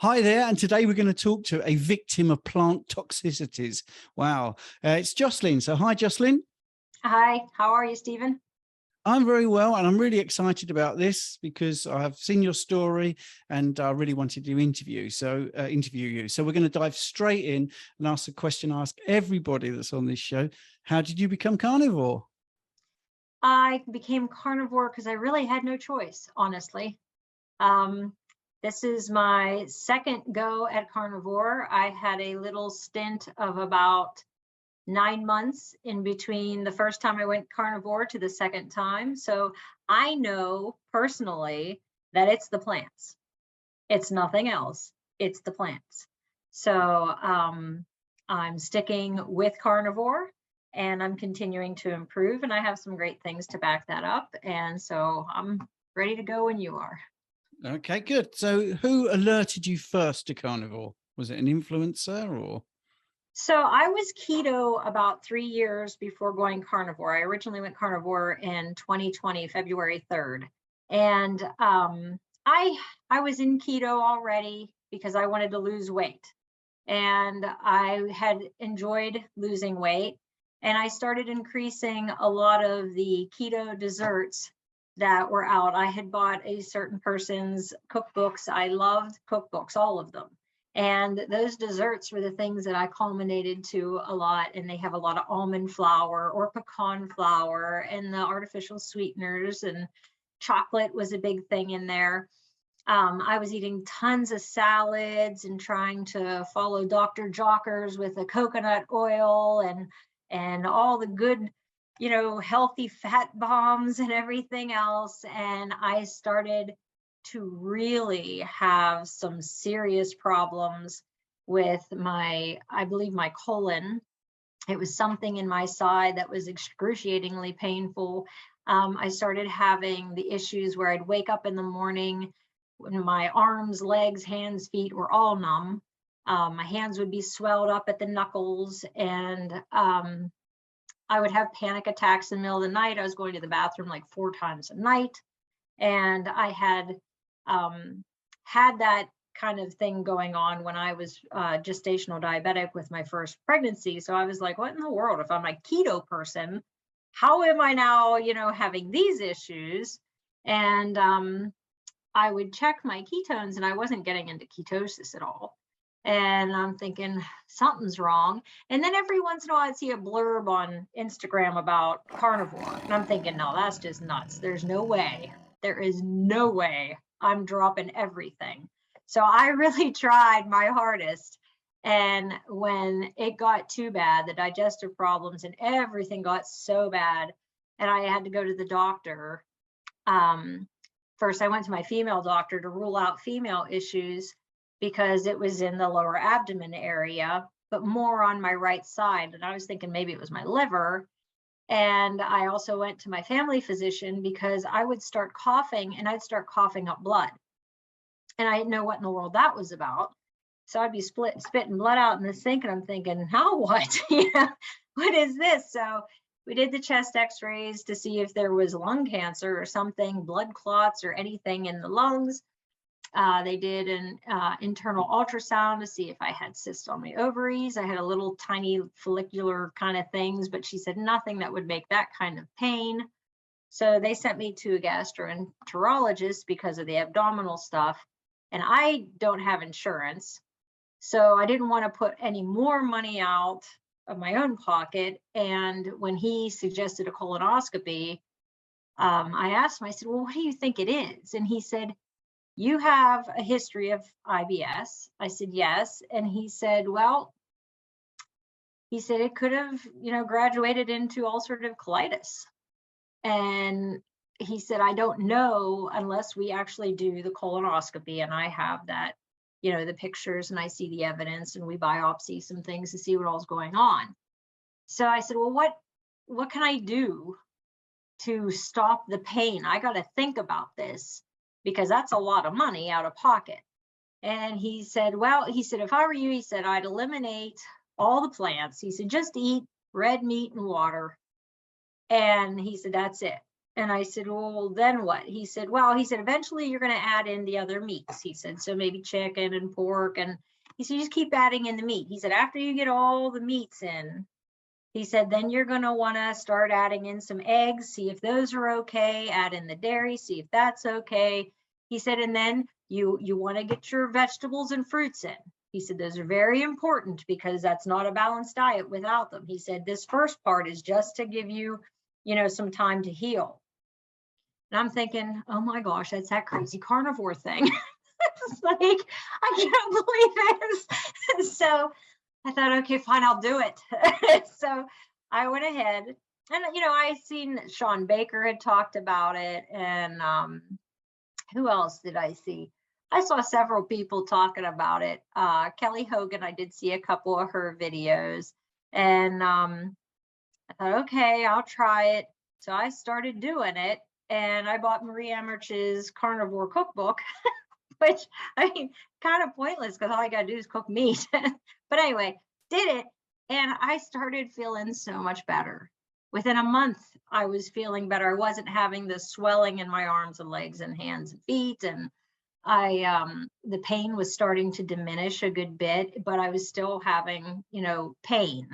Hi there, and today we're going to talk to a victim of plant toxicities. Wow. It's Jocelyn. So hi, Jocelyn. Hi, how are you, Stephen? I'm very well, and I'm really excited about this because I've seen your story and I really wanted to interview you. So we're going to dive straight in and ask a question I ask everybody that's on this show. How did you become carnivore? I became carnivore because I really had no choice, honestly. Um, this is my second go at carnivore. I had a little stint of about 9 months in between the first time I went carnivore to the second time. So I know personally that it's the plants. It's nothing else. It's the plants. So I'm sticking with carnivore and I'm continuing to improve, and I have some great things to back that up. And so I'm ready to go when you are. Okay, good. So who alerted you first to carnivore? Was it an influencer or? So I was keto about 3 years before going carnivore. I originally went carnivore in 2020, February 3rd. And I was in keto already because I wanted to lose weight. And I had enjoyed losing weight. And I started increasing a lot of the keto desserts that were out. I had bought a certain person's cookbooks. I loved cookbooks, all of them. And those desserts were the things that I culminated to a lot. And they have a lot of almond flour or pecan flour and the artificial sweeteners, and chocolate was a big thing in there. I was eating tons of salads and trying to follow Dr. Jockers with the coconut oil and all the good, healthy fat bombs and everything else. And I started to really have some serious problems with I believe my colon. It was something in my side that was excruciatingly painful. I started having the issues where I'd wake up in the morning when my arms, legs, hands, feet were all numb. My hands would be swelled up at the knuckles, and I would have panic attacks in the middle of the night. I was going to the bathroom like 4 times a night, and I had had that kind of thing going on when I was gestational diabetic with my first pregnancy. So I was like, what in the world? If I'm a keto person, how am I now, having these issues? And I would check my ketones and I wasn't getting into ketosis at all. And I'm thinking something's wrong. And then every once in a while I'd see a blurb on Instagram about carnivore. And I'm thinking, no, that's just nuts. There's no way. There is no way I'm dropping everything. So I really tried my hardest. And when it got too bad, the digestive problems and everything got so bad, and I had to go to the doctor. First, I went to my female doctor to rule out female issues because it was in the lower abdomen area, but more on my right side. And I was thinking maybe it was my liver. And I also went to my family physician because I would start coughing and I'd start coughing up blood. And I didn't know what in the world that was about. So I'd be spitting blood out in the sink, and I'm thinking, now what? What is this? So we did the chest x-rays to see if there was lung cancer or something, blood clots or anything in the lungs. They did an internal ultrasound to see if I had cysts on my ovaries. I had a little tiny follicular kind of things, but she said nothing that would make that kind of pain. So they sent me to a gastroenterologist because of the abdominal stuff. And I don't have insurance, so I didn't want to put any more money out of my own pocket. And when he suggested a colonoscopy, I asked him, I said, well, what do you think it is? And he said, you have a history of IBS. I said, yes. And he said, well, it could have, graduated into ulcerative colitis. And he said, I don't know unless we actually do the colonoscopy. And I have that, the pictures, and I see the evidence, and we biopsy some things to see what all's going on. So I said, well, what can I do to stop the pain? I got to think about this because that's a lot of money out of pocket. And he said, if I were you, he said, I'd eliminate all the plants. He said, just eat red meat and water. And he said, that's it. And I said, well, then what? He said, well, he said, eventually you're going to add in the other meats. He said, so maybe chicken and pork. And he said, just keep adding in the meat. He said, after you get all the meats in, he said, then you're going to want to start adding in some eggs, see if those are okay, add in the dairy, see if that's okay. He said, and then you want to get your vegetables and fruits in. He said, those are very important because that's not a balanced diet without them. He said, this first part is just to give you, some time to heal. And I'm thinking, oh my gosh, that's that crazy carnivore thing. It's like, I can't believe this. So I thought, okay, fine, I'll do it. So I went ahead and, I seen Sean Baker had talked about it. And who else did I see? I saw several people talking about it. Kelly Hogan, I did see a couple of her videos. And I thought, okay, I'll try it. So I started doing it. And I bought Marie Emmerich's carnivore cookbook, which, kind of pointless because all I got to do is cook meat. But anyway, did it. And I started feeling so much better. Within a month, I was feeling better. I wasn't having the swelling in my arms and legs and hands and feet. And the pain was starting to diminish a good bit, but I was still having, pain.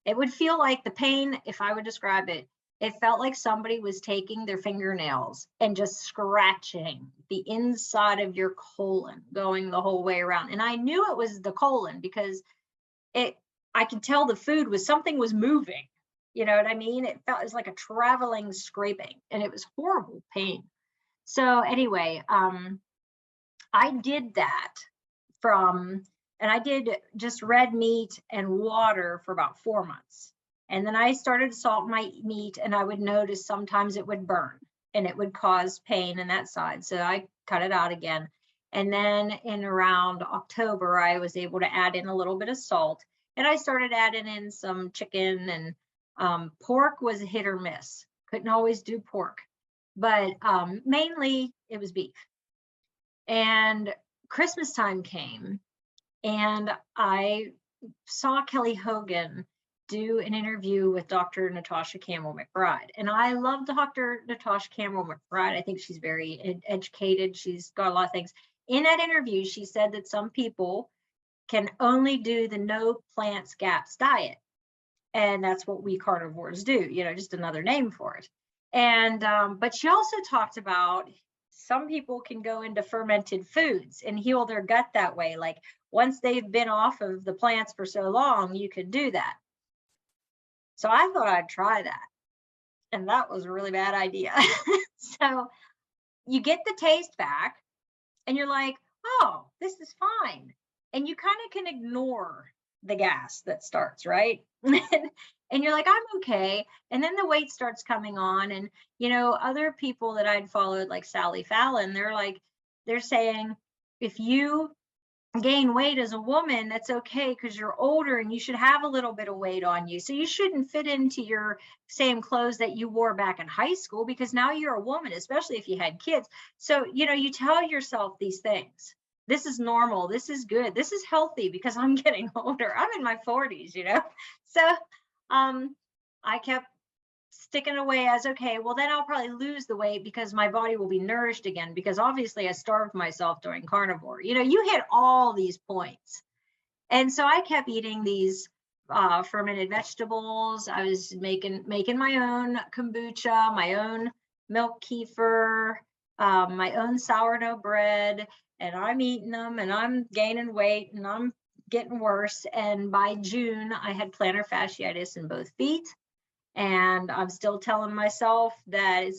It would feel like the pain, if I would describe it, it felt like somebody was taking their fingernails and just scratching the inside of your colon, going the whole way around. And I knew it was the colon because I could tell the food something was moving. You know what I mean? It was like a traveling scraping, and it was horrible pain. So anyway, I did that and I did just red meat and water for about 4 months. And then I started to salt my meat, and I would notice sometimes it would burn and it would cause pain in that side. So I cut it out again. And then in around October, I was able to add in a little bit of salt, and I started adding in some chicken, and pork was a hit or miss. Couldn't always do pork, but mainly it was beef. And Christmas time came, and I saw Kelly Hogan do an interview with Dr. Natasha Campbell McBride. And I love Dr. Natasha Campbell McBride. I think she's very educated. She's got a lot of things. In that interview, she said that some people can only do the no plants gaps diet. And that's what we carnivores do, just another name for it. And, but she also talked about some people can go into fermented foods and heal their gut that way. Like once they've been off of the plants for so long, you could do that. So I thought I'd try that. And that was a really bad idea. So you get the taste back and you're like, oh, this is fine. And you kind of can ignore the gas that starts, right? And you're like, I'm okay. And then the weight starts coming on. And, other people that I'd followed, like Sally Fallon, they're saying, if you gain weight as a woman, that's okay because you're older and you should have a little bit of weight on you. So you shouldn't fit into your same clothes that you wore back in high school because now you're a woman, especially if you had kids. So, you tell yourself these things. This is normal. This is good. This is healthy because I'm getting older. I'm in my 40s, So I kept sticking away as, okay, well, then I'll probably lose the weight because my body will be nourished again, because obviously I starved myself during carnivore. You hit all these points. And so I kept eating these fermented vegetables. I was making my own kombucha, my own milk kefir, my own sourdough bread, and I'm eating them and I'm gaining weight and I'm getting worse. And by June, I had plantar fasciitis in both feet. And I'm still telling myself that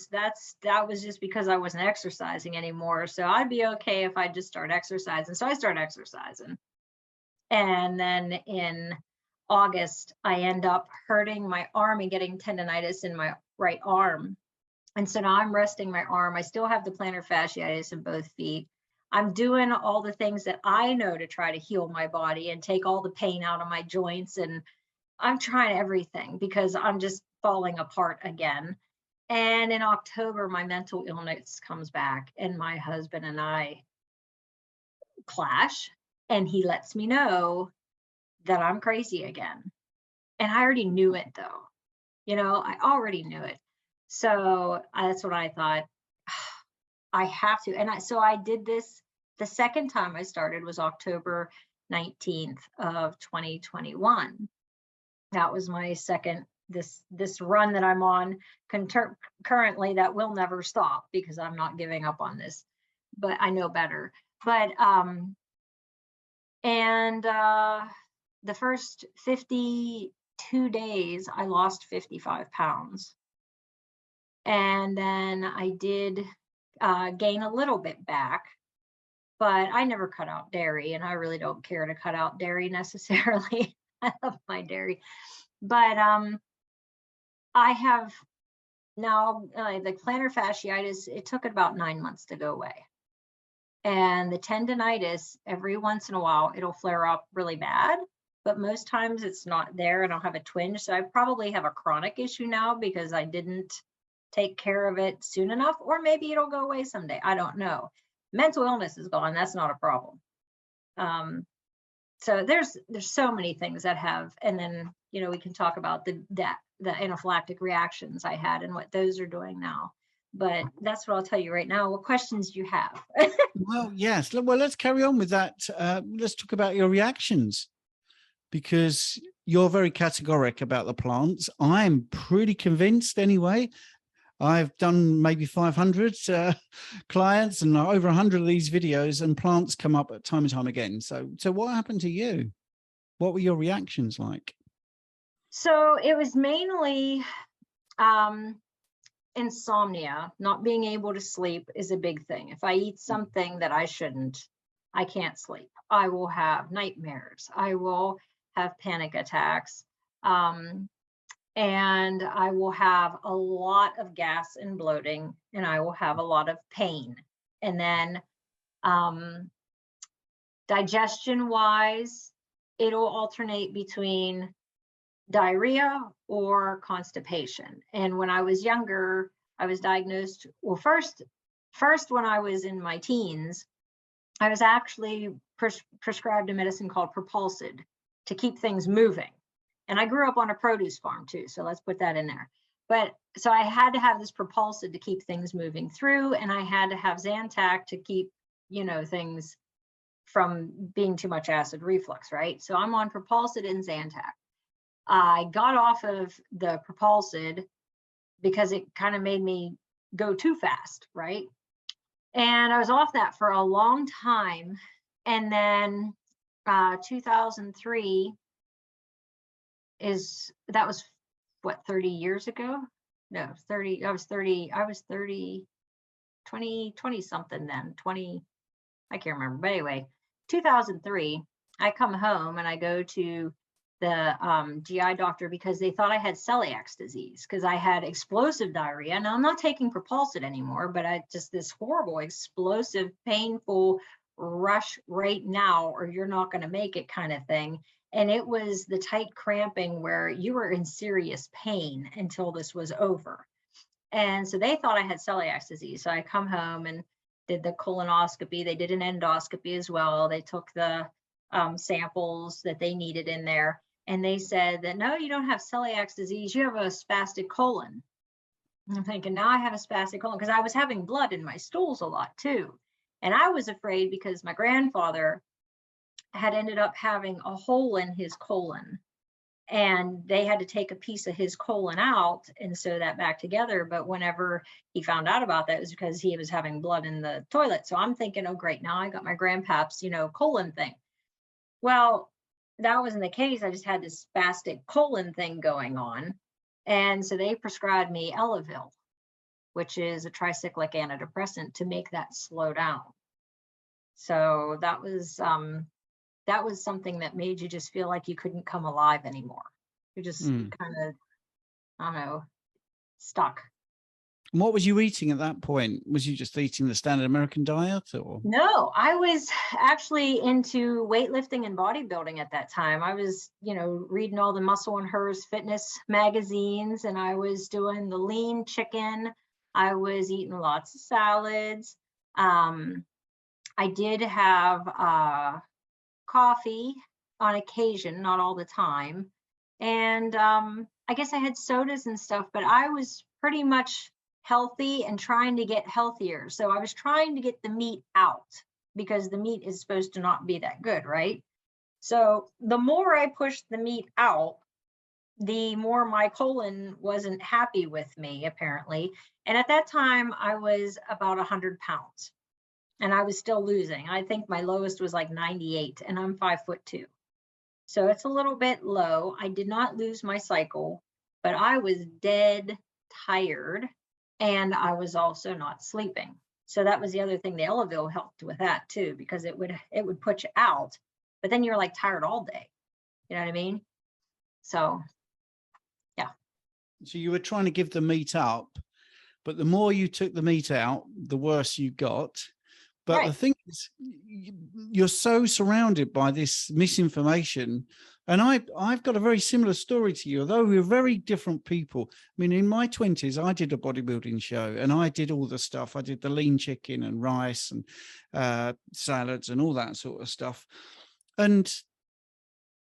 that was just because I wasn't exercising anymore. So I'd be okay if I just start exercising. So I started exercising. And then in August, I end up hurting my arm and getting tendonitis in my right arm. And so now I'm resting my arm. I still have the plantar fasciitis in both feet. I'm doing all the things that I know to try to heal my body and take all the pain out of my joints. And I'm trying everything because I'm just falling apart again. And in October, my mental illness comes back and my husband and I clash, and he lets me know that I'm crazy again. And I already knew it though. I already knew it. So that's what I thought. I have to. And so I did this. The second time I started was October 19th of 2021. That was my second, this run that I'm on currently, that will never stop because I'm not giving up on this, but I know better. But the first 52 days I lost 55 pounds, and then I did gain a little bit back, but I never cut out dairy, and I really don't care to cut out dairy necessarily. I love my dairy, but I have now the plantar fasciitis. It took about 9 months to go away, and the tendonitis, every once in a while it'll flare up really bad, but most times it's not there, and I'll have a twinge. So I probably have a chronic issue now because I didn't take care of it soon enough, or maybe it'll go away someday. I don't know. Mental illness is gone. That's not a problem. So there's so many things that have, and then, we can talk about the anaphylactic reactions I had and what those are doing now. But that's what I'll tell you right now. What questions do you have? Well, yes. Well, let's carry on with that. Let's talk about your reactions, because you're very categoric about the plants. I'm pretty convinced anyway. I've done maybe 500 clients and over 100 of these videos, and plants come up time and time again. So what happened to you? What were your reactions like? So it was mainly insomnia. Not being able to sleep is a big thing. If I eat something that I shouldn't, I can't sleep. I will have nightmares. I will have panic attacks. And I will have a lot of gas and bloating, and I will have a lot of pain. And then digestion wise, it'll alternate between diarrhea or constipation. And when I was younger, I was diagnosed, well, first when I was in my teens, I was actually prescribed a medicine called Propulsid to keep things moving. And I grew up on a produce farm too, so let's put that in there. But so I had to have this Propulsid to keep things moving through, and I had to have Zantac to keep, things from being too much acid reflux, right? So I'm on Propulsid and Zantac. I got off of the Propulsid because it kind of made me go too fast, right? And I was off that for a long time. And then 2003 that was what, 30 years ago? No, 30, I was 30 20 something then, 20, I can't remember. But anyway, 2003, I come home and I go to the GI doctor because they thought I had celiac disease because I had explosive diarrhea. Now I'm not taking Propulsid anymore, but I just this horrible, explosive, painful rush right now, or you're not going to make it kind of thing. And it was the tight cramping where you were in serious pain until this was over. And so they thought I had celiac disease. So I come home and did the colonoscopy. They did an endoscopy as well. They took the samples that they needed in there. And they said that, no, you don't have celiac disease. You have a spastic colon. And I'm thinking, now I have a spastic colon because I was having blood in my stools a lot too. And I was afraid because my grandfather had ended up having a hole in his colon, and they had to take a piece of his colon out and sew that back together. But whenever he found out about that, it was because he was having blood in the toilet. So I'm thinking, oh, great, now I got my grandpaps, colon thing. Well, that wasn't the case. I just had this spastic colon thing going on. And so they prescribed me Elavil, which is a tricyclic antidepressant to make that slow down. So that was something that made you just feel like you couldn't come alive anymore. You're just kind of, I don't know, stuck. And what was you eating at that point? Was you just eating the standard American diet, or? No, I was actually into weightlifting and bodybuilding at that time. I was, reading all the Muscle and Hers fitness magazines, and I was doing the lean chicken. I was eating lots of salads. I did have coffee on occasion, not all the time. And I guess I had sodas and stuff, but I was pretty much healthy and trying to get healthier. So I was trying to get the meat out because the meat is supposed to not be that good, right? So the more I pushed the meat out, the more my colon wasn't happy with me, apparently. And at that time, I was about 100 pounds and I was still losing. I think my lowest was like 98, and I'm 5'2". So it's a little bit low. I did not lose my cycle, but I was dead tired, and I was also not sleeping. So that was the other thing. The Elavil helped with that too, because it would put you out, but then you're like tired all day. You know what I mean? So yeah. So you were trying to give the meat up, but the more you took the meat out, the worse you got. But Right. the thing is, you're so surrounded by this misinformation. And I've got a very similar story to you, although we're very different people. I mean, in my 20s, I did a bodybuilding show and I did all the stuff. I did the lean chicken and rice and salads and all that sort of stuff. And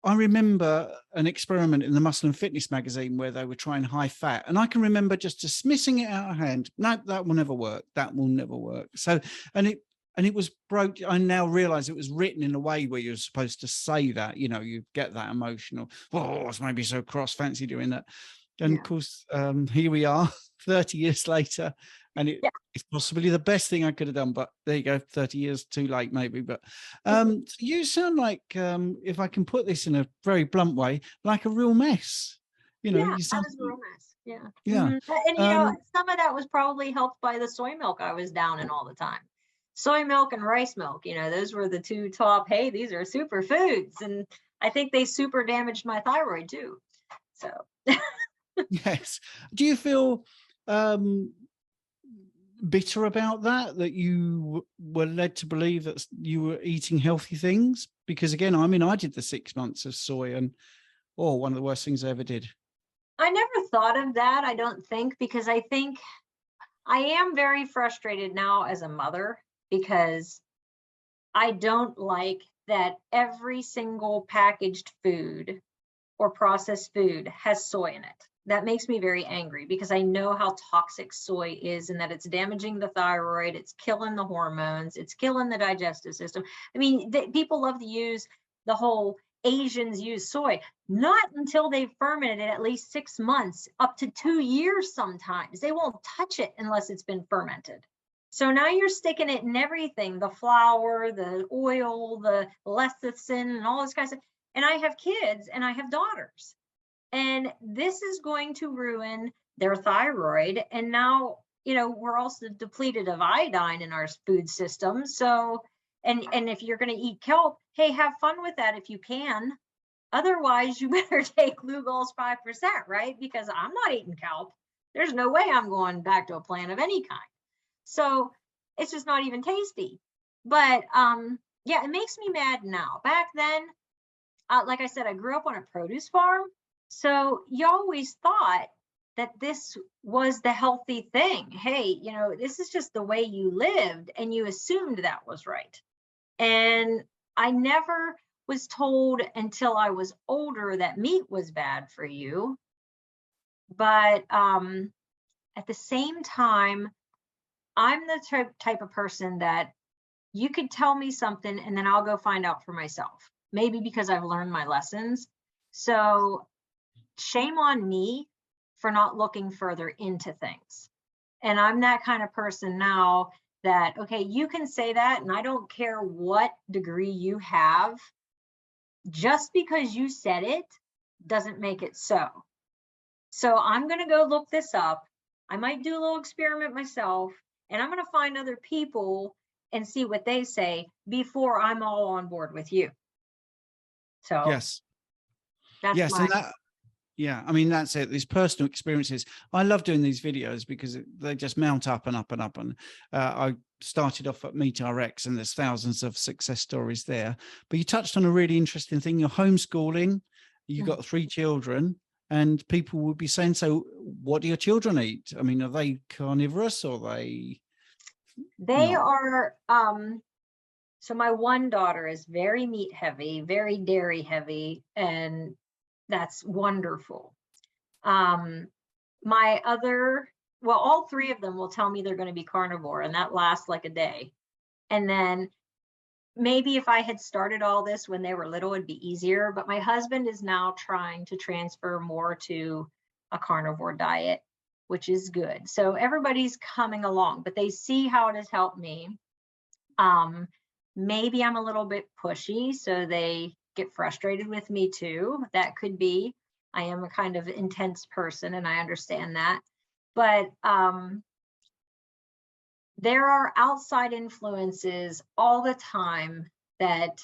I remember an experiment in the Muscle and Fitness magazine where they were trying high fat, and I can remember just dismissing it out of hand. No, that will never work. That will never work. So, and it was broke. I now realize it was written in a way where you're supposed to say that, you know, you get that emotional. Oh, it's maybe so cross, fancy doing that. And Yeah. of course, here we are 30 years later, and it's possibly the best thing I could have done, but there you go, 30 years too late, maybe. But so you sound like, if I can put this in a very blunt way, like a real mess. You know, Yeah, you I sound, was a real mess. Yeah. yeah. And you know, some of that was probably helped by the soy milk I was down in all the time. Soy milk and rice milk, you know, those were the two top, hey, these are super foods. And I think they super damaged my thyroid too. So Yes. Do you feel bitter about that you were led to believe that you were eating healthy things? Because again, I mean, I did the 6 months of soy and one of the worst things I ever did. I never thought of that, I don't think, because I think I am very frustrated now as a mother because I don't like that every single packaged food or processed food has soy in it. That makes me very angry because I know how toxic soy is and that it's damaging the thyroid, it's killing the hormones, it's killing the digestive system. I mean, people love to use the whole Asians use soy, not until they've fermented it at least 6 months, up to 2 years sometimes. They won't touch it unless it's been fermented. So now you're sticking it in everything, the flour, the oil, the lecithin, and all this kind of stuff. And I have kids and I have daughters. And this is going to ruin their thyroid. And now, you know, we're also depleted of iodine in our food system. So, and if you're going to eat kelp, hey, have fun with that if you can. Otherwise, you better take Lugol's 5%, right? Because I'm not eating kelp. There's no way I'm going back to a plant of any kind. So it's just not even tasty. But yeah, it makes me mad now. Back then, like I said, I grew up on a produce farm. So you always thought that this was the healthy thing. Hey, you know, this is just the way you lived, and you assumed that was right. And I never was told until I was older that meat was bad for you. But at the same time, I'm the type of person that you could tell me something and then I'll go find out for myself. Maybe because I've learned my lessons. So shame on me for not looking further into things. And I'm that kind of person now that, okay, you can say that, and I don't care what degree you have. Just because you said it doesn't make it so. So I'm going to go look this up. I might do a little experiment myself, and I'm going to find other people and see what they say before I'm all on board with you. So Yes. that's Yes. my. And that, yeah, I mean, that's it. These personal experiences. I love doing these videos because they just mount up and up and up. And I started off at MeatRx, and there's thousands of success stories there. But you touched on a really interesting thing. You're homeschooling. You've got 3 children, and people would be saying, so what do your children eat? I mean, are they carnivorous or are they? They are. So my one daughter is very meat heavy, very dairy heavy, and that's wonderful. My other well, all three of them will tell me they're going to be carnivore, and that lasts like a day. And then maybe if I had started all this when they were little, it'd be easier. But my husband is now trying to transfer more to a carnivore diet, which is good. So everybody's coming along, but they see how it has helped me. Maybe I'm a little bit pushy, so they get frustrated with me too. That could be. I am a kind of intense person, and I understand that. But there are outside influences all the time that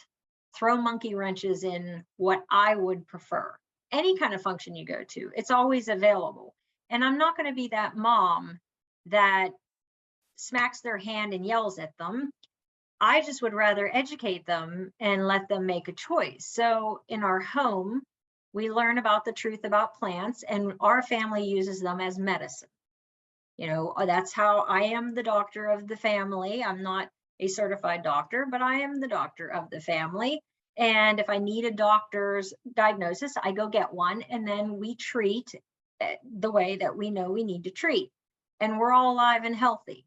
throw monkey wrenches in what I would prefer. Any kind of function you go to, it's always available. And I'm not going to be that mom that smacks their hand and yells at them. I just would rather educate them and let them make a choice. So in our home, we learn about the truth about plants, and our family uses them as medicine. You know, that's how I am the doctor of the family. I'm not a certified doctor, but I am the doctor of the family. And if I need a doctor's diagnosis, I go get one, and then we treat the way that we know we need to treat. And we're all alive and healthy.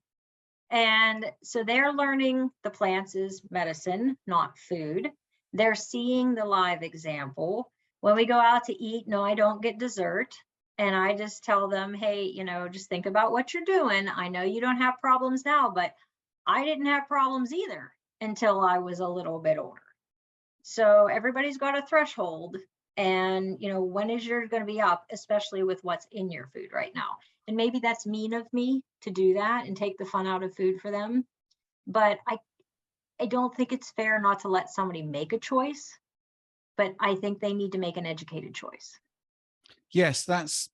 And so they're learning the plants is medicine, not food. They're seeing the live example. When we go out to eat, no, I don't get dessert. And I just tell them, hey, you know, just think about what you're doing. I know you don't have problems now, but I didn't have problems either until I was a little bit older. So everybody's got a threshold. And, you know, when is yours going to be up, especially with what's in your food right now? And maybe that's mean of me to do that and take the fun out of food for them. But I don't think it's fair not to let somebody make a choice. But I think they need to make an educated choice. Yes, that's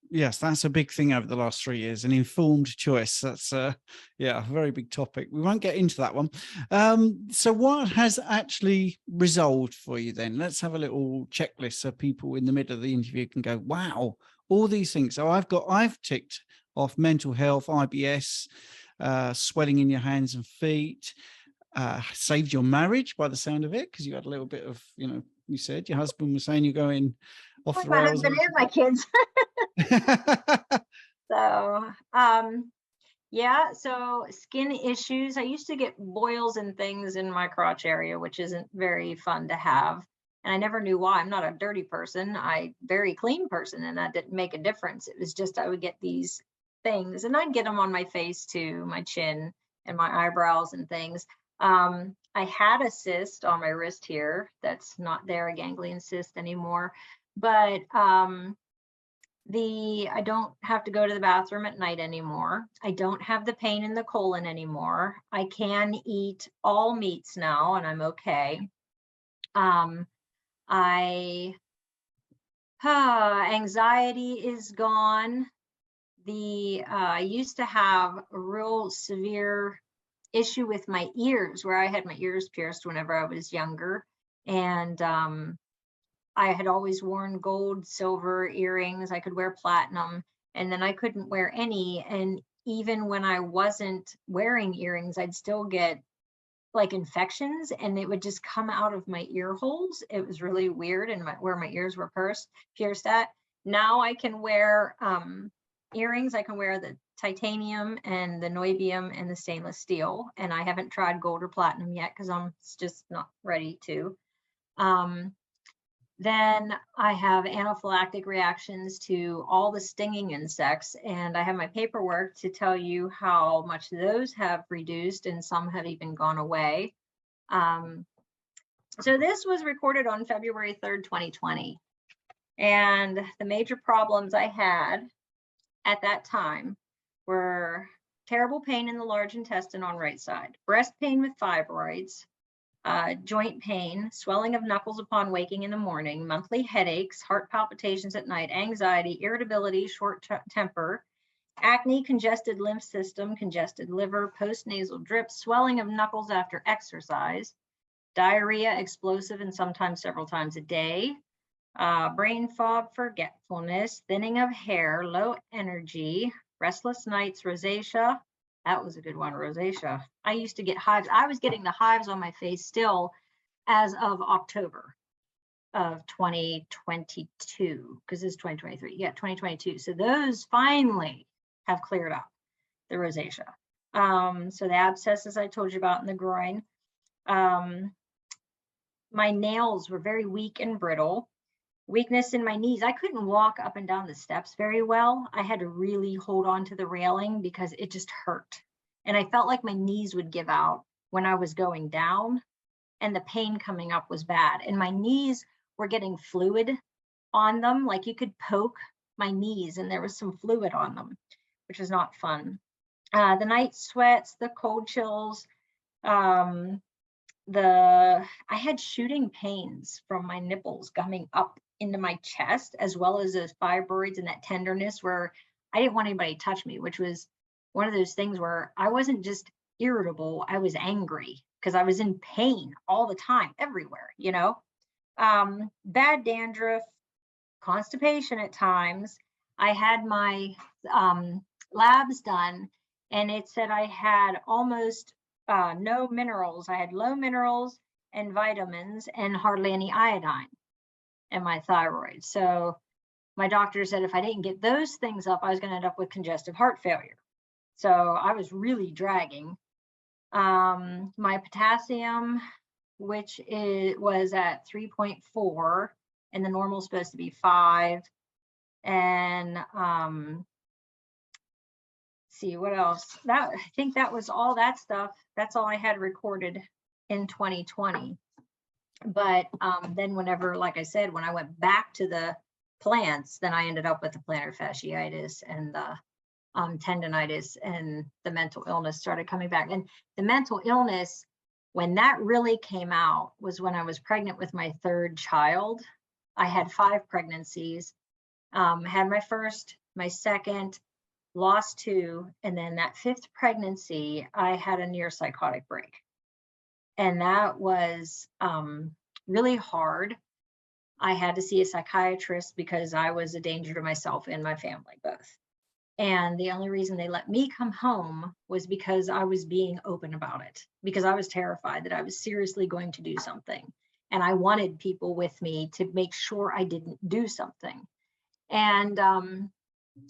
a big thing over the last 3 years, an informed choice. That's a very big topic. We won't get into that one. So what has actually resolved for you then? Let's have a little checklist so people in the middle of the interview can go, wow, all these things. So I've ticked off mental health, IBS, swelling in your hands and feet, saved your marriage by the sound of it, because you had a little bit of, you know, you said your husband was saying you're going off the My rails. husband and my kids. So, yeah, so skin issues. I used to get boils and things in my crotch area, which isn't very fun to have. And I never knew why. I'm not a dirty person. Very clean person, and that didn't make a difference. It was just I would get these things, and I'd get them on my face too, my chin and my eyebrows and things. I had a cyst on my wrist here that's not there, a ganglion cyst anymore. But I don't have to go to the bathroom at night anymore. I don't have the pain in the colon anymore. I can eat all meats now, and I'm okay. Anxiety is gone. I used to have a real severe issue with my ears, where I had my ears pierced whenever I was younger. And I had always worn gold, silver earrings. I could wear platinum, and then I couldn't wear any. And even when I wasn't wearing earrings, I'd still get like infections, and it would just come out of my ear holes. It was really weird, and where my ears were pierced at. Now I can wear earrings. I can wear the titanium and the niobium and the stainless steel, and I haven't tried gold or platinum yet because I'm just not ready to. Then I have anaphylactic reactions to all the stinging insects, and I have my paperwork to tell you how much those have reduced, and some have even gone away. So this was recorded on February 3rd, 2020. And the major problems I had at that time were terrible pain in the large intestine on right side, breast pain with fibroids, joint pain, swelling of knuckles upon waking in the morning, monthly headaches, heart palpitations at night, anxiety, irritability, short temper, acne, congested lymph system, congested liver, postnasal drip, swelling of knuckles after exercise, diarrhea, explosive, and sometimes several times a day, brain fog, forgetfulness, thinning of hair, low energy, restless nights, rosacea. That was a good one, rosacea. I used to get hives. I was getting the hives on my face still as of October of 2022, because this is 2023. Yeah, 2022. So those finally have cleared up. the rosacea. So the abscesses I told you about in the groin. My nails were very weak and brittle. Weakness in my knees. I couldn't walk up and down the steps very well. I had to really hold on to the railing because it just hurt. And I felt like my knees would give out when I was going down, and the pain coming up was bad. And my knees were getting fluid on them. Like you could poke my knees and there was some fluid on them, which is not fun. The night sweats, the cold chills, I had shooting pains from my nipples coming up into my chest, as well as those fibroids and that tenderness where I didn't want anybody to touch me, which was one of those things where I wasn't just irritable, I was angry because I was in pain all the time, everywhere, you know. Bad dandruff, constipation at times. I had my labs done and it said I had almost no minerals. I had low minerals and vitamins and hardly any iodine in my thyroid. So my doctor said if I didn't get those things up, I was going to end up with congestive heart failure. So I was really dragging. My potassium, which was at 3.4, and the normal is supposed to be 5. And see what else. I think that was all that stuff. That's all I had recorded in 2020. But then whenever, like I said, when I went back to the plants, then I ended up with the plantar fasciitis and the tendonitis, and the mental illness started coming back. And the mental illness, when that really came out, was when I was pregnant with my 3rd child. I had 5 pregnancies, had my first, my second, lost 2, and then that 5th pregnancy, I had a near psychotic break. And that was really hard. I had to see a psychiatrist because I was a danger to myself and my family both. And the only reason they let me come home was because I was being open about it, because I was terrified that I was seriously going to do something. And I wanted people with me to make sure I didn't do something. And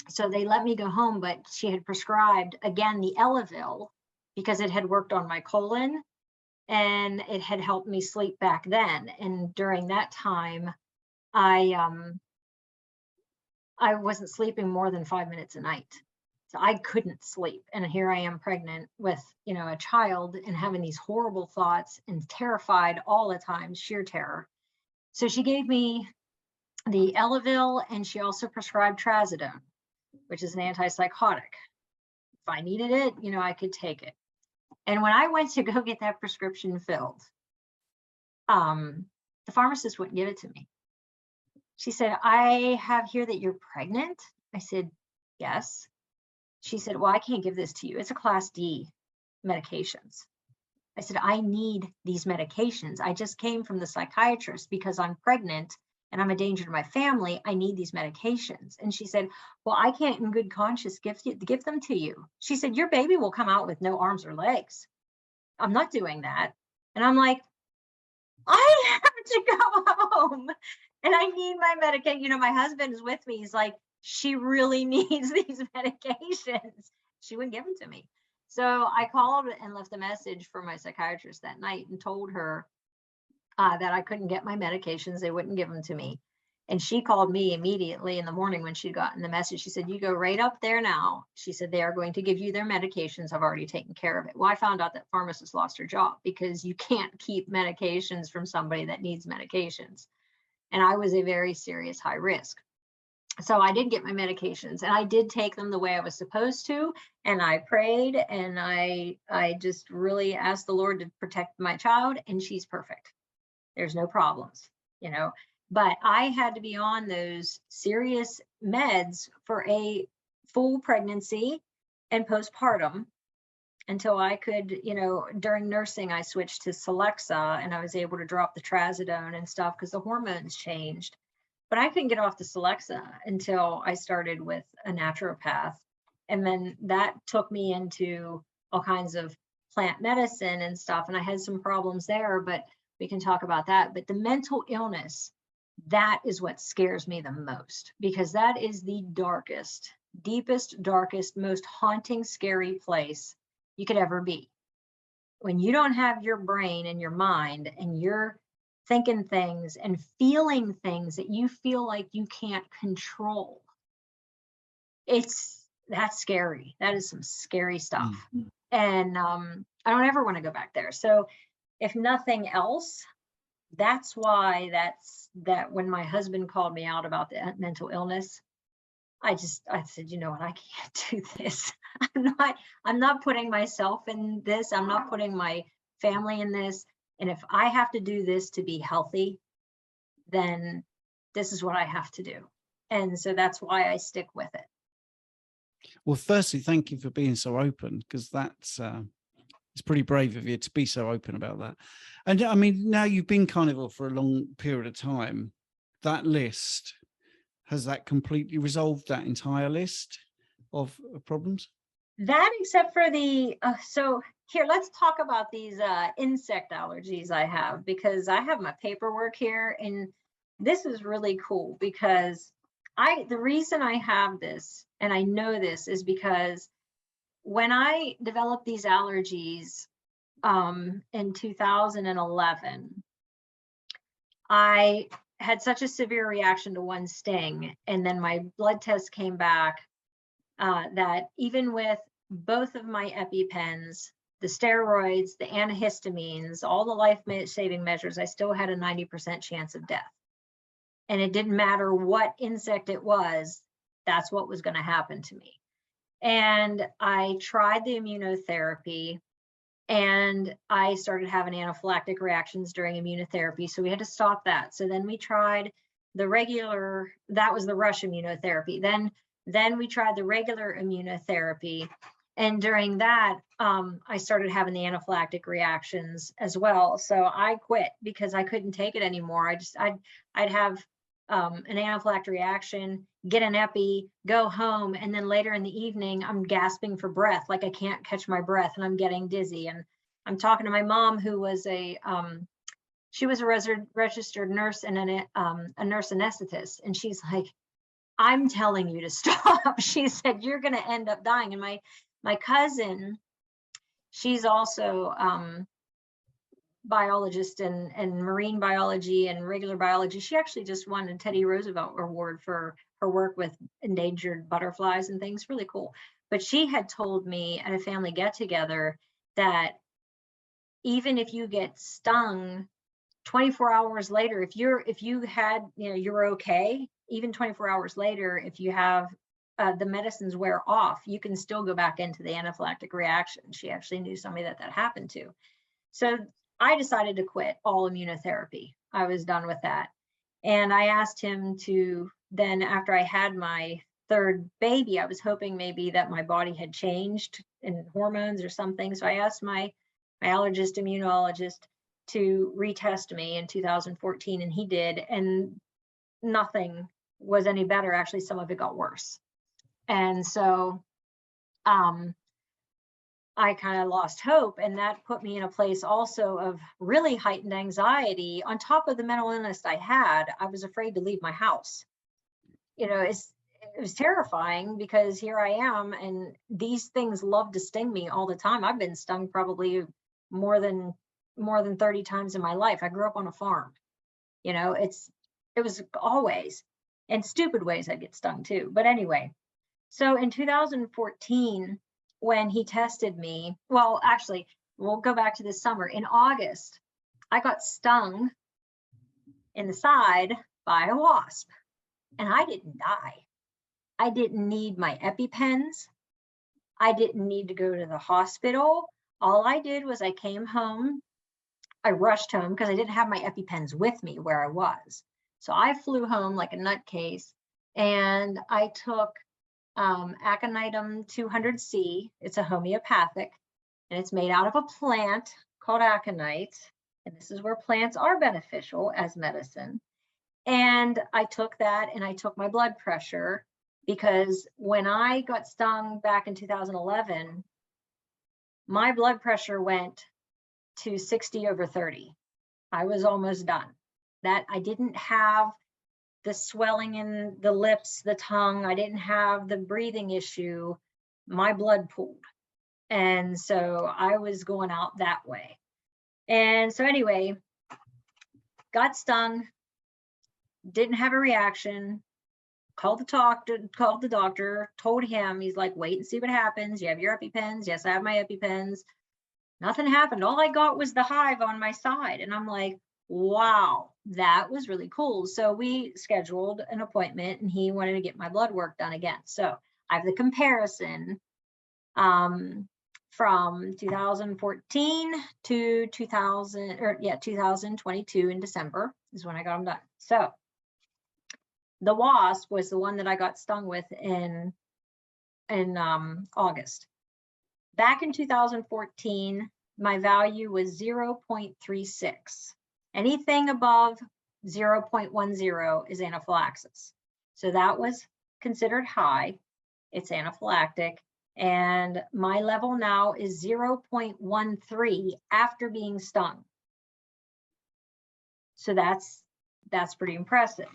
so they let me go home, but she had prescribed, again, the Elavil because it had worked on my colon and it had helped me sleep back then. And during that time, I wasn't sleeping more than 5 minutes a night. So I couldn't sleep. And here I am pregnant with, a child and having these horrible thoughts and terrified all the time, sheer terror. So she gave me the Elavil, and she also prescribed trazodone, which is an antipsychotic. If I needed it, I could take it. And when I went to go get that prescription filled, the pharmacist wouldn't give it to me. She said, I have here that you're pregnant. I said, yes. She said, well, I can't give this to you. It's a class D medications. I said, I need these medications. I just came from the psychiatrist because I'm pregnant and I'm a danger to my family. I need these medications. And she said, well, I can't in good conscience give them to you. She said, your baby will come out with no arms or legs. I'm not doing that. And I'm like, I have to go home and I need my medication. My husband is with me. He's like, she really needs these medications. She wouldn't give them to me. So I called and left a message for my psychiatrist that night and told her that I couldn't get my medications. They wouldn't give them to me. And she called me immediately in the morning when she'd gotten the message. She said, you go right up there now. She said, they are going to give you their medications. I've already taken care of it. Well, I found out that pharmacist lost her job because you can't keep medications from somebody that needs medications. And I was a very serious high risk. So I did get my medications and I did take them the way I was supposed to. And I prayed and I just really asked the Lord to protect my child, and she's perfect. There's no problems, but I had to be on those serious meds for a full pregnancy and postpartum until I could, during nursing, I switched to Celexa and I was able to drop the trazodone and stuff because the hormones changed. But I couldn't get off the Celexa until I started with a naturopath. And then that took me into all kinds of plant medicine and stuff. And I had some problems there, but we can talk about that. But the mental illness, that is what scares me the most, because that is the darkest deepest, darkest, most haunting, scary place you could ever be. When you don't have your brain and your mind and you're thinking things and feeling things that you feel like you can't control, that's scary. That is some scary stuff. And I don't ever want to go back there. So if nothing else, that's why that when my husband called me out about the mental illness, I said, you know what, I can't do this. I'm not putting myself in this. I'm not putting my family in this. And if I have to do this to be healthy, then this is what I have to do. And so that's why I stick with it. Well, firstly, thank you for being so open, because that's it's pretty brave of you to be so open about that. And I mean, now you've been carnivore for a long period of time. That list, has that completely resolved that entire list of problems? That, except for the so here, let's talk about these insect allergies I have, because I have my paperwork here, and this is really cool because the reason I have this, and I know this, is because when I developed these allergies in 2011, I had such a severe reaction to one sting, and then my blood test came back that even with both of my EpiPens, the steroids, the antihistamines, all the life-saving measures, I still had a 90% chance of death. And it didn't matter what insect it was, that's what was going to happen to me. And I tried the immunotherapy, and I started having anaphylactic reactions during immunotherapy. So we had to stop that. So then we tried the regular, that was the rush immunotherapy. Then we tried the regular immunotherapy. And during that, I started having the anaphylactic reactions as well. So I quit because I couldn't take it anymore. I'd have an anaphylactic reaction, get an epi, go home, and then later in the evening, I'm gasping for breath, like I can't catch my breath, and I'm getting dizzy. And I'm talking to my mom, who was she was a registered nurse and a nurse anesthetist, and she's like, I'm telling you to stop. She said, you're going to end up dying. And my cousin, she's also biologist and marine biology and regular biology. She actually just won a Teddy Roosevelt Award for her work with endangered butterflies and things. Really cool. But she had told me at a family get together that even if you get stung 24 hours later, if you had, you're okay, even 24 hours later, if you have the medicines wear off, you can still go back into the anaphylactic reaction. She actually knew somebody that happened to. So I decided to quit all immunotherapy. I was done with that. And I asked him to, then after I had my third baby, I was hoping maybe that my body had changed in hormones or something. So I asked my allergist, immunologist, to retest me in 2014, and he did, and nothing was any better. Actually, some of it got worse. And so I kind of lost hope, and that put me in a place also of really heightened anxiety. On top of the mental illness I had, I was afraid to leave my house. It was terrifying, because here I am, and these things love to sting me all the time. I've been stung probably more than 30 times in my life. I grew up on a farm. It was always, in stupid ways, I'd get stung too. But anyway, so in 2014, when he tested me, well, actually, we'll go back to this summer. In August, I got stung in the side by a wasp, and I didn't die. I didn't need my EpiPens. I didn't need to go to the hospital. All I did was I came home. I rushed home because I didn't have my EpiPens with me where I was. So I flew home like a nutcase, and I took Aconitum 200C. It's a homeopathic, and it's made out of a plant called aconite. And this is where plants are beneficial as medicine. And I took that, and I took my blood pressure, because when I got stung back in 2011, my blood pressure went to 60/30. I was almost done. That I didn't have the swelling in the lips, the tongue. I didn't have the breathing issue. My blood pooled. And so I was going out that way. And so anyway, got stung, didn't have a reaction, called the doctor, told him, he's like, wait and see what happens. You have your EpiPens? Yes, I have my EpiPens. Nothing happened. All I got was the hive on my side. And I'm like, wow, that was really cool. So we scheduled an appointment and he wanted to get my blood work done again. So I have the comparison from 2014 to 2022 in December is when I got them done. So the wasp was the one that I got stung with in August. Back in 2014, my value was 0.36. Anything above 0.10 is anaphylaxis. So that was considered high. It's anaphylactic. And my level now is 0.13 after being stung. So that's pretty impressive.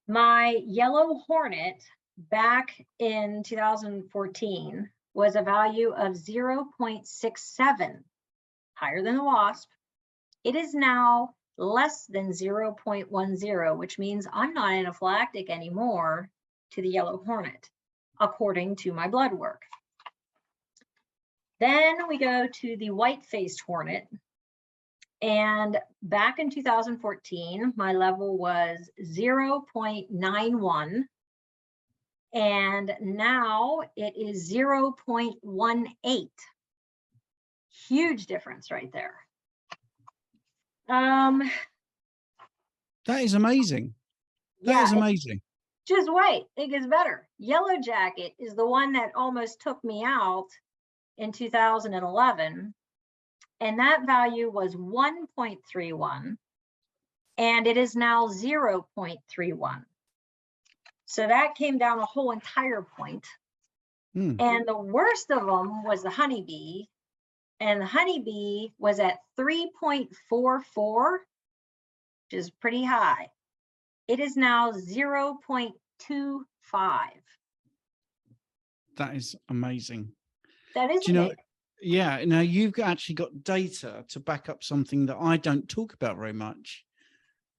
My yellow hornet back in 2014 was a value of 0.67, higher than the wasp. It is now less than 0.10, which means I'm not anaphylactic anymore to the yellow hornet, according to my blood work. Then we go to the white-faced hornet. And back in 2014, my level was 0.91. And now it is 0.18. Huge difference right there. That is amazing. That is amazing. Just wait, it gets better. Yellow jacket is the one that almost took me out in 2011. And that value was 1.31. And it is now 0.31. So that came down a whole entire point. And the worst of them was the honeybee. And the honeybee was at 3.44, which is pretty high. It is now 0.25. That is amazing. That is amazing. Yeah, now you've actually got data to back up something that I don't talk about very much,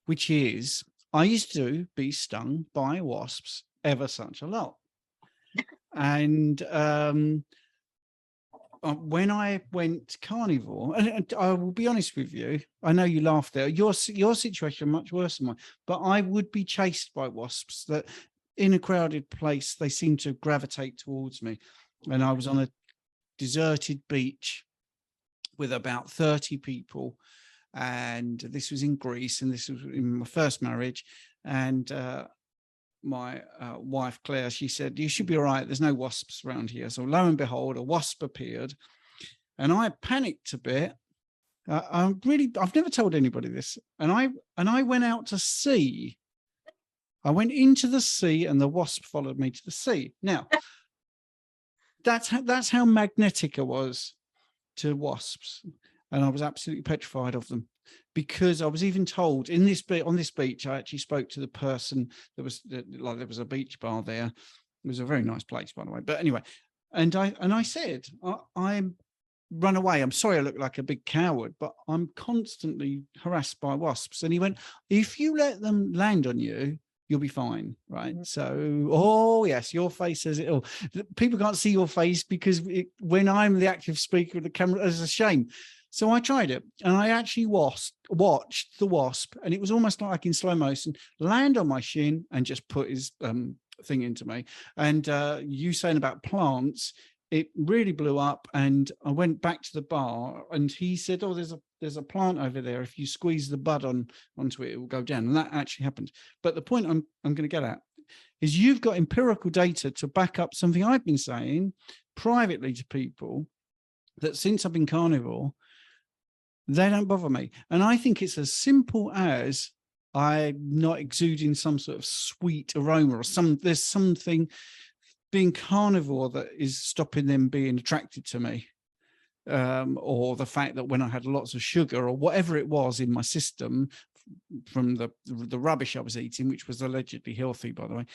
which is I used to be stung by wasps ever such a lot. And when I went carnivore, and I will be honest with you, I know you laughed there, your situation much worse than mine, but I would be chased by wasps that in a crowded place, they seem to gravitate towards me. And I was on a deserted beach with about 30 people. And this was in Greece, and this was in my first marriage. And my wife, Claire, she said, you should be all right. There's no wasps around here. So lo and behold, a wasp appeared. And I panicked a bit. I've never told anybody this. And I went out to sea. I went into the sea and the wasp followed me to the sea. Now, that's how magnetic I was to wasps. And I was absolutely petrified of them, because I was even told on this beach, I actually spoke to the person there was a beach bar there. It was a very nice place, by the way. But anyway, and I said, I'm run away. I'm sorry I look like a big coward, but I'm constantly harassed by wasps. And he went, if you let them land on you, you'll be fine, right? So, oh yes, your face says it all. People can't see your face because when I'm the active speaker of the camera, it's a shame. So I tried it, and I actually watched the wasp, and it was almost like in slow motion, land on my shin and just put his thing into me. And you saying about plants, it really blew up. And I went back to the bar, and he said, oh, there's a plant over there. If you squeeze the bud onto it, it will go down. And that actually happened. But the point I'm going to get at is you've got empirical data to back up something I've been saying privately to people, that since I've been carnivore, they don't bother me. And I think it's as simple as I'm not exuding some sort of sweet aroma, or there's something being carnivore that is stopping them being attracted to me. Or the fact that when I had lots of sugar or whatever it was in my system from the rubbish I was eating, which was allegedly healthy, by the way,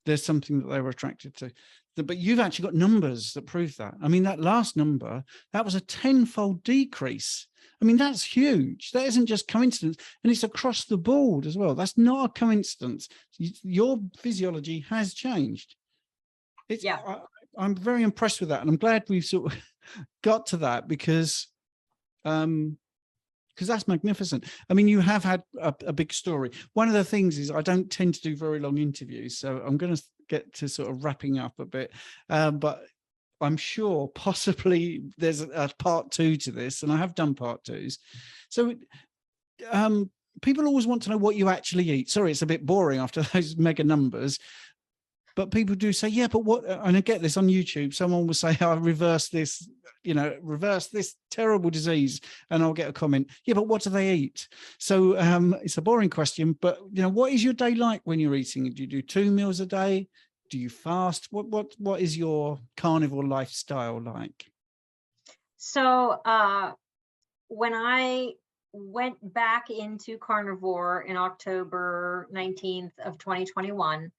there's something that they were attracted to. But you've actually got numbers that prove that. I mean, that last number, that was a 10-fold decrease. I mean, that's huge. That isn't just coincidence, and it's across the board as well. That's not a coincidence. Your physiology has changed. I'm very impressed with that, and I'm glad we've sort of got to that, because that's magnificent. I mean, you have had a big story. One of the things is I don't tend to do very long interviews, so I'm going to get to sort of wrapping up a bit, but I'm sure possibly there's a part 2 to this, and I have done part 2s. So people always want to know what you actually eat. Sorry, it's a bit boring after those mega numbers. But people do say, yeah, but what, and I get this on YouTube, someone will say, I reverse this, reverse this terrible disease, and I'll get a comment, yeah, but what do they eat? So it's a boring question, but what is your day like when you're eating? Do you do 2 meals a day? Do you fast? What is your carnivore lifestyle like? So when I went back into carnivore in October 19th of 2021,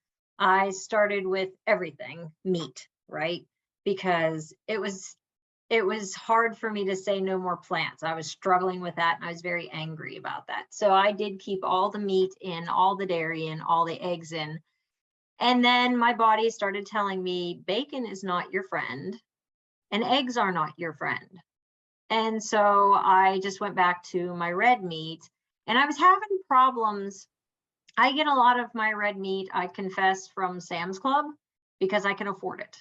I started with everything meat, right? Because it was hard for me to say no more plants. I was struggling with that, and I was very angry about that. So I did keep all the meat in, all the dairy in, all the eggs in. And then my body started telling me bacon is not your friend and eggs are not your friend. And so I just went back to my red meat, and I was having problems. I get a lot of my red meat, I confess, from Sam's Club because I can afford it,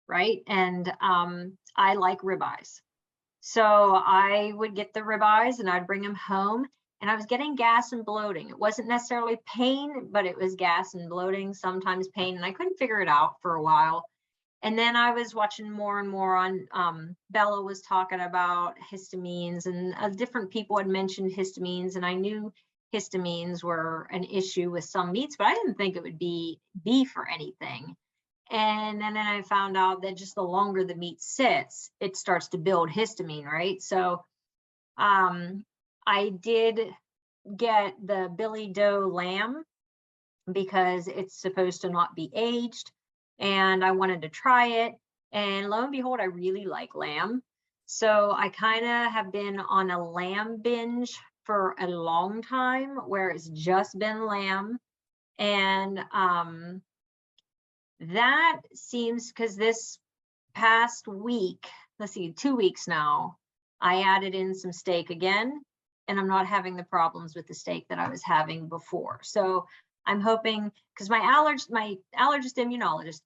right? And I like ribeyes. So I would get the ribeyes and I'd bring them home, and I was getting gas and bloating. It wasn't necessarily pain, but it was gas and bloating, sometimes pain, and I couldn't figure it out for a while. And then I was watching more and more on, Bella was talking about histamines, and different people had mentioned histamines, and I knew histamines were an issue with some meats, but I didn't think it would be beef or anything. And then I found out that just the longer the meat sits, it starts to build histamine, right? So I did get the Billy Doe lamb because it's supposed to not be aged, and I wanted to try it. And lo and behold, I really like lamb. So I kind of have been on a lamb binge for a long time, where it's just been lamb. And that seems, because this past week, let's see, 2 weeks now, I added in some steak again, and I'm not having the problems with the steak that I was having before. So I'm hoping, because my allergist immunologist,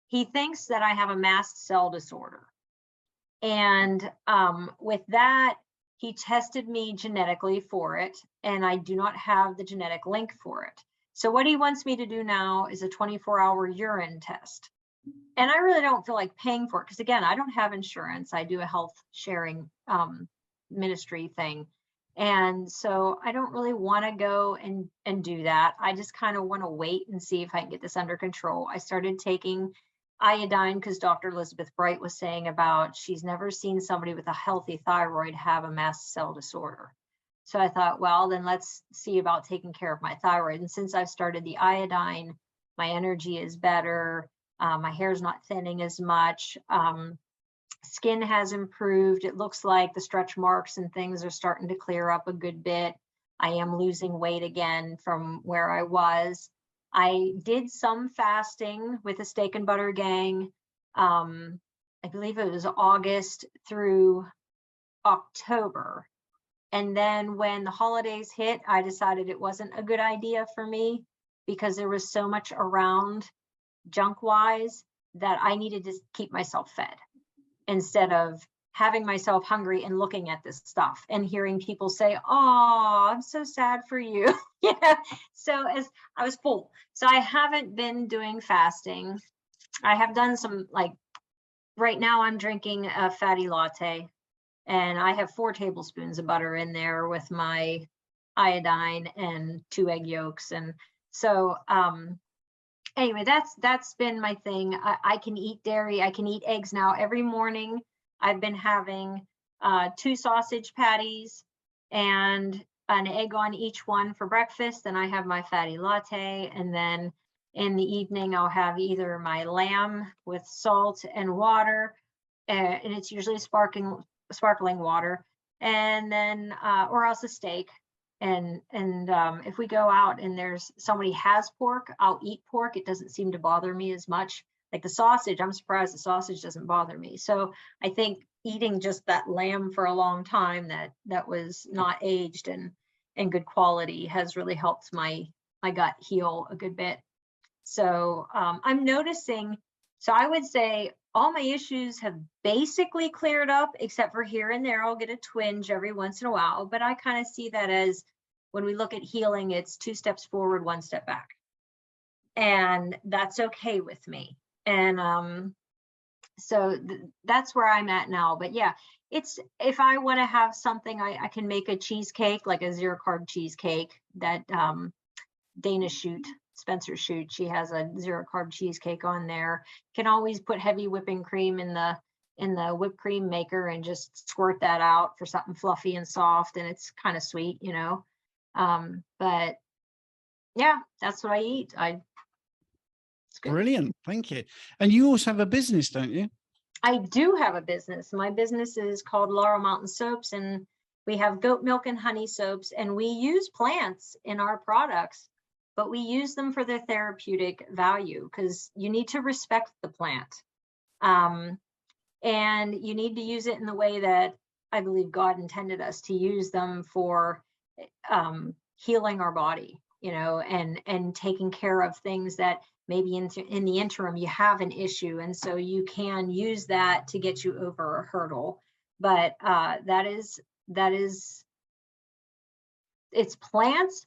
he thinks that I have a mast cell disorder. And with that, he tested me genetically for it, and I do not have the genetic link for it. So what he wants me to do now is a 24-hour urine test. And I really don't feel like paying for it, because again, I don't have insurance. I do a health sharing ministry thing. And so I don't really want to go and do that. I just kind of want to wait and see if I can get this under control. I started taking iodine because Dr. Elizabeth Bright was saying about she's never seen somebody with a healthy thyroid have a mast cell disorder. So I thought, well, then let's see about taking care of my thyroid. And since I've started the iodine, my energy is better. My hair's not thinning as much. Skin has improved. It looks like the stretch marks and things are starting to clear up a good bit. I am losing weight again from where I was. I did some fasting with the Steak and Butter Gang. I believe it was August through October. And then when the holidays hit, I decided it wasn't a good idea for me because there was so much around junk wise that I needed to keep myself fed instead of having myself hungry and looking at this stuff and hearing people say, oh, I'm so sad for you. Yeah. So as I was full. So I haven't been doing fasting. I have done some, like right now I'm drinking a fatty latte, and I have 4 tablespoons of butter in there with my iodine and 2 egg yolks. And so anyway, that's been my thing. I can eat dairy. I can eat eggs now. Every morning I've been having 2 sausage patties and an egg on each one for breakfast. Then I have my fatty latte. And then in the evening, I'll have either my lamb with salt and water, and it's usually sparkling water, and then or else a steak. And if we go out and somebody has pork, I'll eat pork. It doesn't seem to bother me as much. Like the sausage, I'm surprised the sausage doesn't bother me. So I think eating just that lamb for a long time that was not aged and good quality has really helped my gut heal a good bit. So I'm noticing, so I would say all my issues have basically cleared up, except for here and there, I'll get a twinge every once in a while. But I kind of see that as, when we look at healing, it's 2 steps forward, 1 step back. And that's okay with me. And so that's where I'm at now. But yeah, it's, if I want to have something, I can make a cheesecake, like a 0-carb cheesecake that Dana Shoot, Spencer Shoot, she has a 0-carb cheesecake on there. Can always put heavy whipping cream in the whipped cream maker and just squirt that out for something fluffy and soft, and it's kind of sweet, you know. But yeah, that's what I eat. Brilliant, thank you. And you also have a business, don't you? I do have a business. My business is called Laurel Mountain Soaps, and we have goat milk and honey soaps, and we use plants in our products, but we use them for their therapeutic value, because you need to respect the plant. And you need to use it in the way that I believe God intended us to use them for, healing our body, you know, and taking care of things that maybe in the interim you have an issue, and so you can use that to get you over a hurdle. But that is it's plants,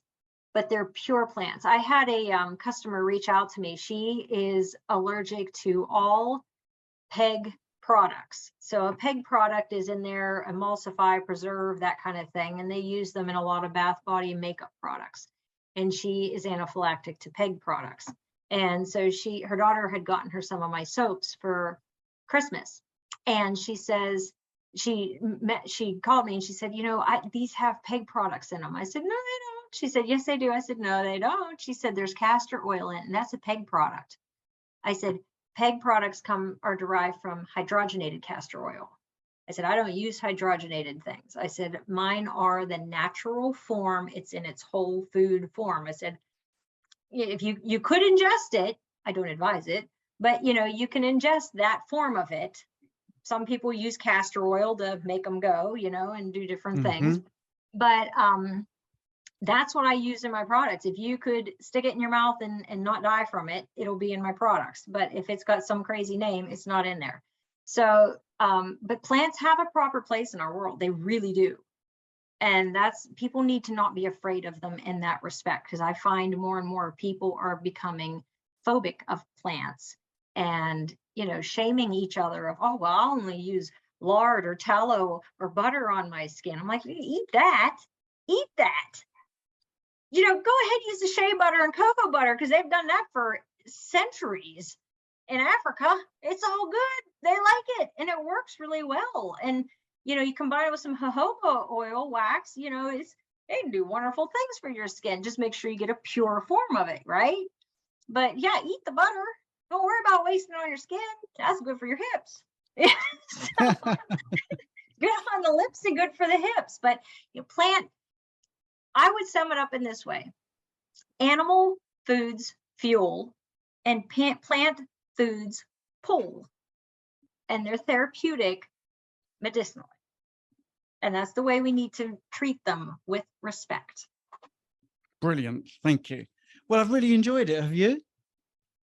but they're pure plants. I had a customer reach out to me. She is allergic to all PEG products. So a PEG product is in there, emulsify, preserve, that kind of thing, and they use them in a lot of bath, body, and makeup products. And she is anaphylactic to PEG products. And so her daughter had gotten her some of my soaps for Christmas, and she says, she called me and she said, you know, these have PEG products in them. I said, no, they don't. She said, yes, they do. I said, no, they don't. She said, there's castor oil in it, and that's a PEG product. I said, PEG products are derived from hydrogenated castor oil. I said, I don't use hydrogenated things. I said, mine are the natural form. It's in its whole food form. I said, if you could ingest it, I don't advise it, but you know, you can ingest that form of it. Some people use castor oil to make them go, you know, and do different things. But that's what I use in my products. If you could stick it in your mouth and not die from it, it'll be in my products. But if it's got some crazy name, it's not in there. So, but plants have a proper place in our world. They really do. And people need to not be afraid of them in that respect, because I find more and more people are becoming phobic of plants and, you know, shaming each other of, oh, well, I'll only use lard or tallow or butter on my skin. I'm like, eat that. You know, go ahead, use the shea butter and cocoa butter, because they've done that for centuries in Africa. It's all good. They like it, and it works really well. And, you know, you combine it with some jojoba oil wax, you know, they can do wonderful things for your skin. Just make sure you get a pure form of it, right? But yeah, eat the butter. Don't worry about wasting it on your skin. That's good for your hips. Good on the lips and good for the hips. But you know, I would sum it up in this way: animal foods fuel, and plant foods pull, and they're therapeutic medicinally. And that's the way we need to treat them, with respect. Brilliant. Thank you. Well, I've really enjoyed it. Have you?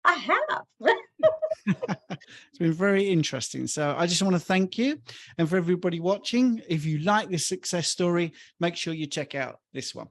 I have. It's been very interesting. So I just want to thank you. And for everybody watching, if you like this success story, make sure you check out this one.